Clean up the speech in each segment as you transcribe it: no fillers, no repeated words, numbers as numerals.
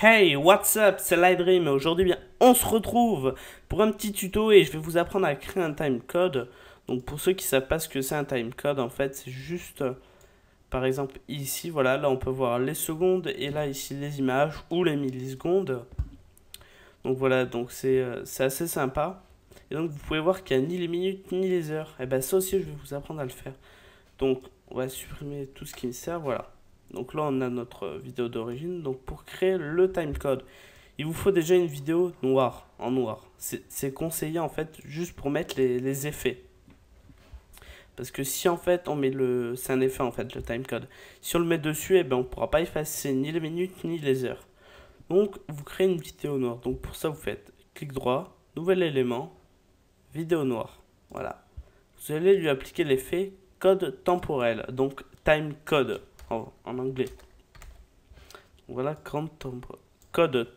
Hey, what's up, c'est Lightdream et aujourd'hui bien, on se retrouve pour un petit tuto et je vais vous apprendre à créer un timecode. Donc pour ceux qui ne savent pas ce que c'est un timecode, en fait c'est juste, par exemple ici, voilà, là on peut voir les secondes et là ici les images ou les millisecondes. Donc voilà, donc c'est assez sympa. Et donc vous pouvez voir qu'il n'y a ni les minutes ni les heures. Et bien ça aussi je vais vous apprendre à le faire. Donc on va supprimer tout ce qui me sert, voilà. Donc là, on a notre vidéo d'origine. Donc pour créer le timecode, il vous faut déjà une vidéo noire, en noir. C'est conseillé en fait juste pour mettre les effets. Parce que si en fait on met le... C'est un effet en fait, le timecode. Si on le met dessus, eh ben, on ne pourra pas effacer ni les minutes ni les heures. Donc vous créez une vidéo noire. Donc pour ça, vous faites clic droit, nouvel élément, vidéo noire. Voilà. Vous allez lui appliquer l'effet code temporel. Donc timecode en anglais. Voilà, code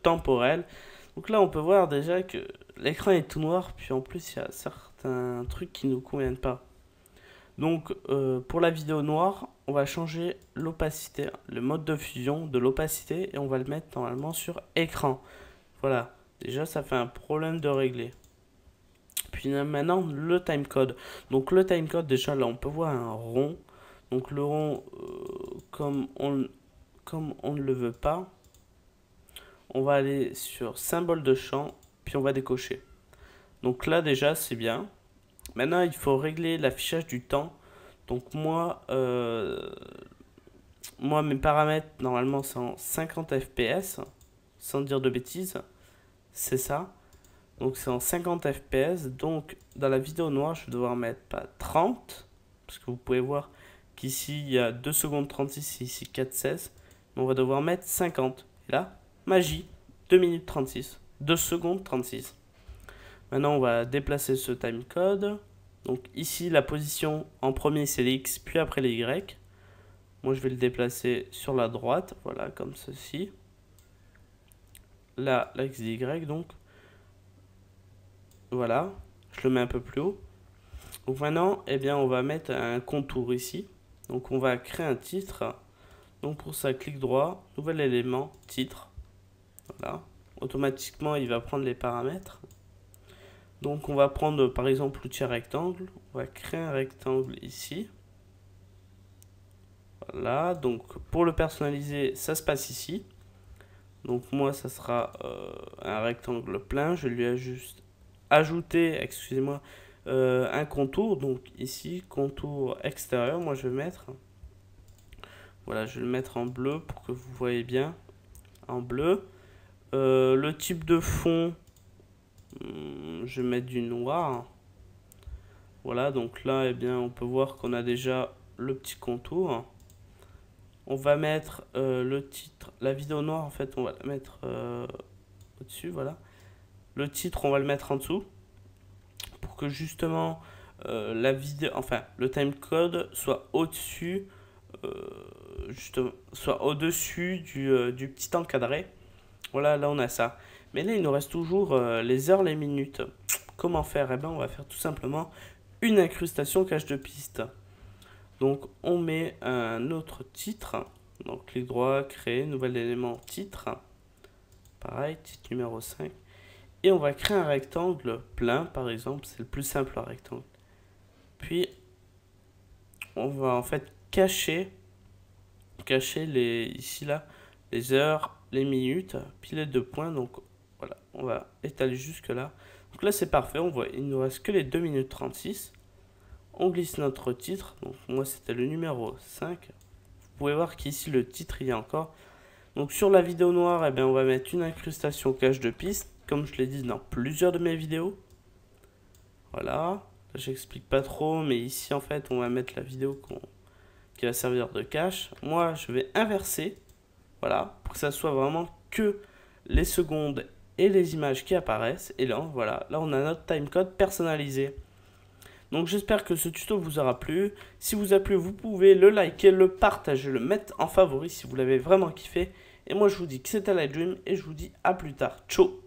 temporel. Donc là, on peut voir déjà que l'écran est tout noir, puis en plus, il y a certains trucs qui ne nous conviennent pas. Donc, pour la vidéo noire, on va changer l'opacité, le mode de fusion de l'opacité, et on va le mettre normalement sur écran. Voilà, déjà, ça fait un problème de régler. Puis maintenant, le timecode. Donc, le timecode, déjà, là, on peut voir un rond. Donc, le rond, comme on ne le veut pas, on va aller sur symbole de champ, puis on va décocher. Donc là déjà c'est bien. Maintenant il faut régler l'affichage du temps. Donc moi mes paramètres normalement c'est en 50 fps, sans dire de bêtises, c'est ça. Donc c'est en 50 fps, donc dans la vidéo noire je vais devoir mettre pas 30, parce que vous pouvez voir qu'ici il y a 2 secondes 36 et ici 4,16. On va devoir mettre 50. Et là, magie, 2 minutes 36, 2 secondes 36. Maintenant, on va déplacer ce timecode. Donc ici, la position en premier, c'est les X, puis après les Y. Moi, je vais le déplacer sur la droite, voilà, comme ceci. Là, l'axe des Y, donc. Voilà, je le mets un peu plus haut. Donc maintenant, eh bien, on va mettre un contour ici. Donc on va créer un titre. Donc pour ça, clic droit, nouvel élément, titre. Voilà. Automatiquement, il va prendre les paramètres. Donc on va prendre par exemple l'outil rectangle. On va créer un rectangle ici. Voilà. Donc pour le personnaliser, ça se passe ici. Donc moi, ça sera un rectangle plein. Je lui ai juste ajouté, excusez-moi, un contour. Donc ici, contour extérieur. Moi, je vais mettre... Voilà, je vais le mettre en bleu pour que vous voyez bien. En bleu. Le type de fond, je vais mettre du noir. Voilà, donc là, eh bien, on peut voir qu'on a déjà le petit contour. On va mettre le titre, la vidéo noire, en fait, on va la mettre au-dessus, voilà. Le titre, on va le mettre en dessous. Pour que justement, la vidéo, enfin, le timecode soit au-dessus, justement, soit au-dessus du petit encadré. Voilà, là on a ça. Mais là, il nous reste toujours les heures, les minutes. Comment faire? Eh bien, on va faire tout simplement une incrustation cache de piste. Donc, on met un autre titre. Donc, clic droit, créer, nouvel élément, titre. Pareil, titre numéro 5. Et on va créer un rectangle plein, par exemple. C'est le plus simple, un rectangle. Puis, on va en fait cacher ici, là, les heures, les minutes, puis les 2 points. Donc voilà, on va étaler jusque là. Donc là c'est parfait, on voit, il nous reste que les 2 minutes 36. On glisse notre titre, donc moi c'était le numéro 5. Vous pouvez voir qu'ici le titre il y a encore. Donc sur la vidéo noire, eh bien, on va mettre une incrustation cache de piste, comme je l'ai dit dans plusieurs de mes vidéos. Voilà, j'explique pas trop, mais ici en fait on va mettre la vidéo qui va servir de cache. Moi je vais inverser. Voilà, pour que ça soit vraiment que les secondes et les images qui apparaissent. Et là, voilà, là on a notre timecode personnalisé. Donc j'espère que ce tuto vous aura plu. Si vous a plu, vous pouvez le liker, le partager, le mettre en favori si vous l'avez vraiment kiffé. Et moi je vous dis que c'était Lightdream et je vous dis à plus tard. Ciao.